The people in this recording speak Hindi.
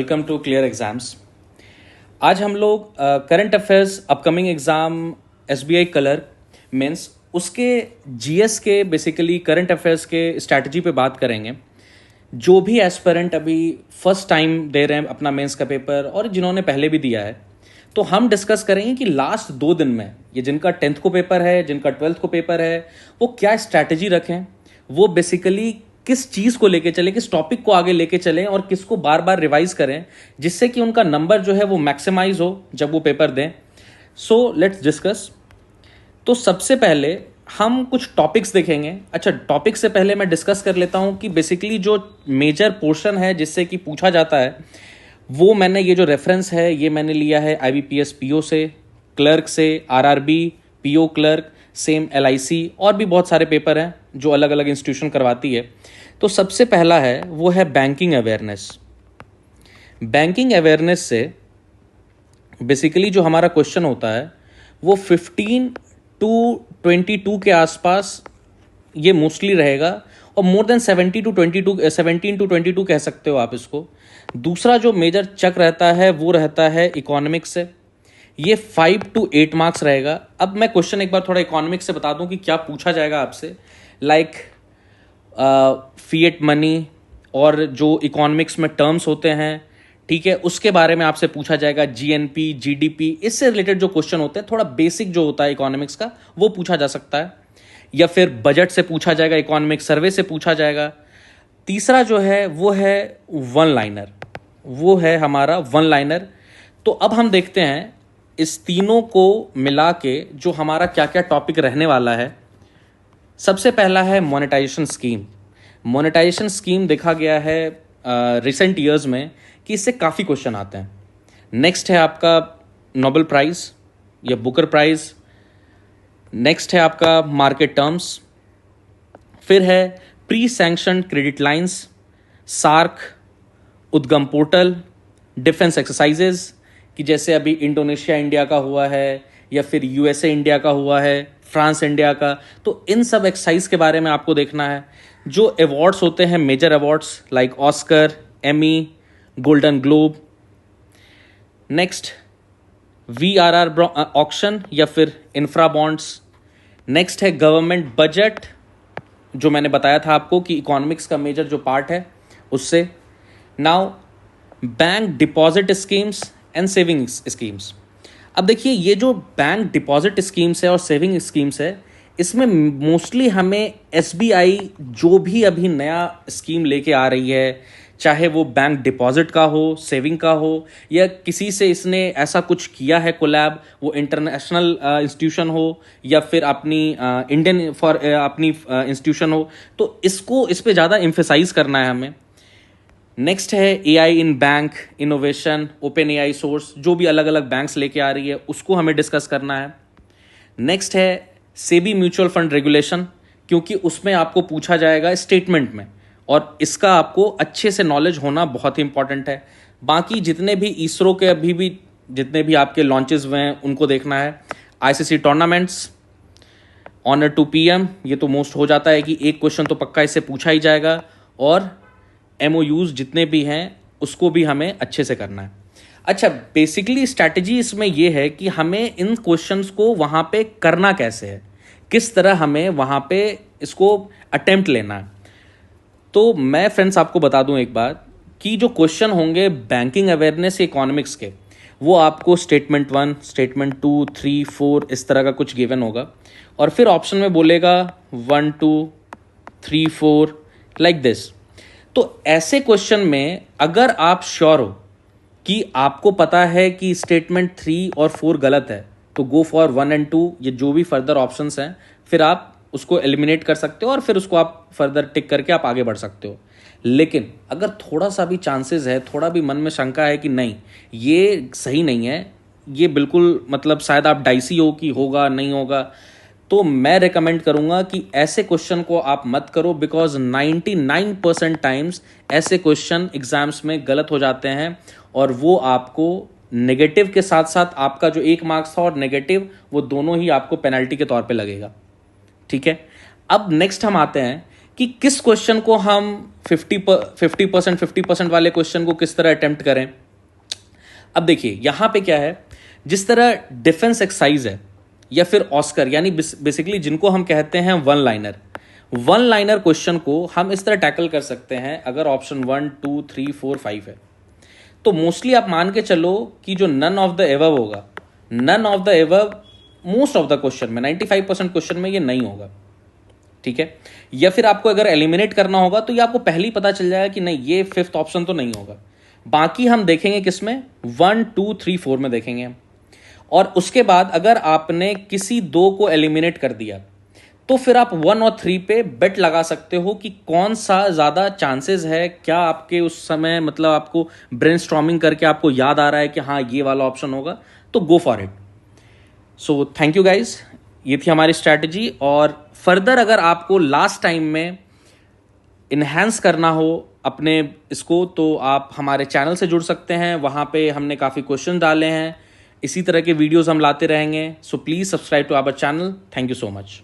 Welcome to clear exams. आज हम लोग current affairs upcoming exam SBI clerk mains उसके जीएस के बेसिकली करंट अफेयर्स के स्ट्रैटेजी पे बात करेंगे। जो भी एस्पिरेंट अभी फर्स्ट टाइम दे रहे हैं अपना मेंस का पेपर और जिन्होंने पहले भी दिया है, तो हम डिस्कस करेंगे कि लास्ट 2 दिन में ये जिनका 10th को पेपर है, जिनका 12th को पेपर है, वो क्या स्ट्रैटेजी रखें, वो बेसिकली किस चीज़ को लेके चलें, किस टॉपिक को आगे लेके चलें और किसको बार बार रिवाइज करें जिससे कि उनका नंबर जो है वो मैक्सिमाइज हो जब वो पेपर दें। So let's discuss. तो सबसे पहले हम कुछ टॉपिक्स देखेंगे। अच्छा, टॉपिक से पहले मैं डिस्कस कर लेता हूं कि बेसिकली जो मेजर पोर्शन है जिससे कि पूछा जाता है, वो मैंने ये जो रेफरेंस है ये मैंने लिया है आईबीपीएस पीओ से, क्लर्क से, RRB, PO clerk, same LIC और भी बहुत सारे पेपर हैं जो अलग अलग इंस्टीट्यूशन करवाती है। तो सबसे पहला है वो है बैंकिंग अवेयरनेस। बैंकिंग अवेयरनेस से बेसिकली जो हमारा क्वेश्चन होता है वो 15 टू 22 के आसपास ये मोस्टली रहेगा और मोर देन 17 टू 22 कह सकते हो आप इसको। दूसरा जो मेजर चक रहता है वो रहता है इकोनॉमिक्स से, ये 5 टू 8 मार्क्स रहेगा। अब मैं क्वेश्चन एक बार थोड़ा इकोनॉमिक्स से बता दूं कि क्या पूछा जाएगा आपसे, लाइक फिएट मनी और जो इकोनॉमिक्स में टर्म्स होते हैं, ठीक है, उसके बारे में आपसे पूछा जाएगा। जीएनपी, जीडीपी, इससे रिलेटेड जो क्वेश्चन होते हैं, थोड़ा बेसिक जो होता है इकोनॉमिक्स का, वो पूछा जा सकता है। या फिर बजट से पूछा जाएगा, इकोनॉमिक सर्वे से पूछा जाएगा। तीसरा जो है वो है वन लाइनर, वो है हमारा वन लाइनर। तो अब हम देखते हैं इस तीनों को मिला के जो हमारा क्या क्या टॉपिक रहने वाला है। सबसे पहला है मोनेटाइजेशन स्कीम। मोनेटाइजेशन स्कीम देखा गया है रिसेंट ईयर्स में कि इससे काफ़ी क्वेश्चन आते हैं। नेक्स्ट है आपका नोबेल प्राइज या बुकर प्राइज। नेक्स्ट है आपका मार्केट टर्म्स। फिर है pre sanction credit lines, SAARC, Udgam portal, defence exercises कि जैसे अभी इंडोनेशिया इंडिया का हुआ है या फिर यूएसए इंडिया का हुआ है, फ्रांस इंडिया का। तो इन सब एक्सरसाइज के बारे में आपको देखना है। जो अवार्ड्स होते हैं, major awards like Oscar, Emmy, Golden Globe. Next VRR auction या फिर इंफ्रा बॉन्ड्स। नेक्स्ट है गवर्नमेंट बजट, जो मैंने बताया था आपको कि इकोनॉमिक्स का मेजर जो पार्ट है उससे। Now bank deposit schemes and savings schemes. अब देखिए, ये जो बैंक डिपॉजिट स्कीम्स है और सेविंग स्कीम्स है, इसमें मोस्टली हमें एसबीआई जो भी अभी नया स्कीम लेके आ रही है, चाहे वो बैंक डिपॉजिट का हो, सेविंग का हो, या किसी से इसने ऐसा कुछ किया है कोलैब, वो इंटरनेशनल इंस्टीट्यूशन हो या फिर अपनी इंडियन फॉर अपनी इंस्टीट्यूशन हो, तो इसको इस पे ज़्यादा एम्फेसाइज करना है हमें। नेक्स्ट है AI in bank innovation, open AI source, जो भी अलग अलग बैंक्स लेके आ रही है उसको हमें डिस्कस करना है। नेक्स्ट है सेबी म्यूचुअल फंड रेगुलेशन, क्योंकि उसमें आपको पूछा जाएगा स्टेटमेंट में और इसका आपको अच्छे से नॉलेज होना बहुत ही इंपॉर्टेंट है। बाकी जितने भी इसरो के अभी भी जितने भी आपके लॉन्चेस हुए हैं उनको देखना है। ICC tournaments, honour to PM, ये तो मोस्ट हो जाता है कि एक क्वेश्चन तो पक्का इससे पूछा ही जाएगा। और एमओयूज जितने भी हैं उसको भी हमें अच्छे से करना है। अच्छा, बेसिकली स्ट्रैटेजी इसमें यह है कि हमें इन क्वेश्चंस को वहाँ पे करना कैसे है, किस तरह हमें वहाँ पे इसको अटेम्प्ट लेना है। तो मैं फ्रेंड्स आपको बता दूं एक बात कि जो क्वेश्चन होंगे बैंकिंग अवेयरनेस इकोनॉमिक्स के, वो आपको स्टेटमेंट 1, स्टेटमेंट 2, 3, 4 इस तरह का कुछ गिवन होगा और फिर ऑप्शन में बोलेगा 1, 2, 3, 4 लाइक दिस। तो ऐसे क्वेश्चन में अगर आप श्योर हो कि आपको पता है कि स्टेटमेंट 3 और 4 गलत है, तो गो फॉर 1 एंड 2, ये जो भी फर्दर ऑप्शंस हैं फिर आप उसको एलिमिनेट कर सकते हो और फिर उसको आप फर्दर टिक करके आप आगे बढ़ सकते हो। लेकिन अगर थोड़ा सा भी चांसेस है, थोड़ा भी मन में शंका है कि नहीं ये सही नहीं है, ये बिल्कुल मतलब शायद आप डाइसी हो कि होगा नहीं होगा, तो मैं रेकमेंड करूंगा कि ऐसे क्वेश्चन को आप मत करो, बिकॉज 99% टाइम्स ऐसे क्वेश्चन एग्जाम्स में गलत हो जाते हैं और वो आपको नेगेटिव के साथ साथ आपका जो 1 मार्क्स था और नेगेटिव, वो दोनों ही आपको पेनल्टी के तौर पे लगेगा। ठीक है, अब नेक्स्ट हम आते हैं कि किस क्वेश्चन को हम 50% वाले क्वेश्चन को किस तरह अटेम्प्ट करें। अब देखिए यहां पे क्या है, जिस तरह डिफेंस एक्सरसाइज है या फिर ऑस्कर, यानी बेसिकली जिनको हम कहते हैं वन लाइनर क्वेश्चन को हम इस तरह टैकल कर सकते हैं अगर ऑप्शन 1 2 3 4 5 है। तो मोस्टली आप मान के चलो कि जो नन ऑफ द एबव होगा, none of the above most of the question में 95% क्वेश्चन में ये नहीं होगा, ठीक है। या फिर आपको अगर एलिमिनेट करना होगा तो ये आपको पहले ही पता चल जाएगा कि नहीं, ये फिफ्थ ऑप्शन तो नहीं होगा। बाकी हम देखेंगे किसमें, 1 2 3 4 में देखेंगे हम। और उसके बाद अगर आपने किसी दो को एलिमिनेट कर दिया तो फिर आप 1 और 3 पे बेट लगा सकते हो कि कौन सा ज़्यादा चांसेस है, क्या आपके उस समय मतलब आपको ब्रेनस्टॉर्मिंग करके आपको याद आ रहा है कि हाँ ये वाला ऑप्शन होगा, तो go for it. So thank you guys, ये थी हमारी स्ट्रैटेजी। और फर्दर अगर आपको लास्ट टाइम में इन्हेंस करना हो अपने इसको, तो आप हमारे चैनल से जुड़ सकते हैं, वहाँ पे हमने काफ़ी क्वेश्चन डाले हैं, इसी तरह के वीडियोस हम लाते रहेंगे। So please subscribe to our channel. Thank you so much.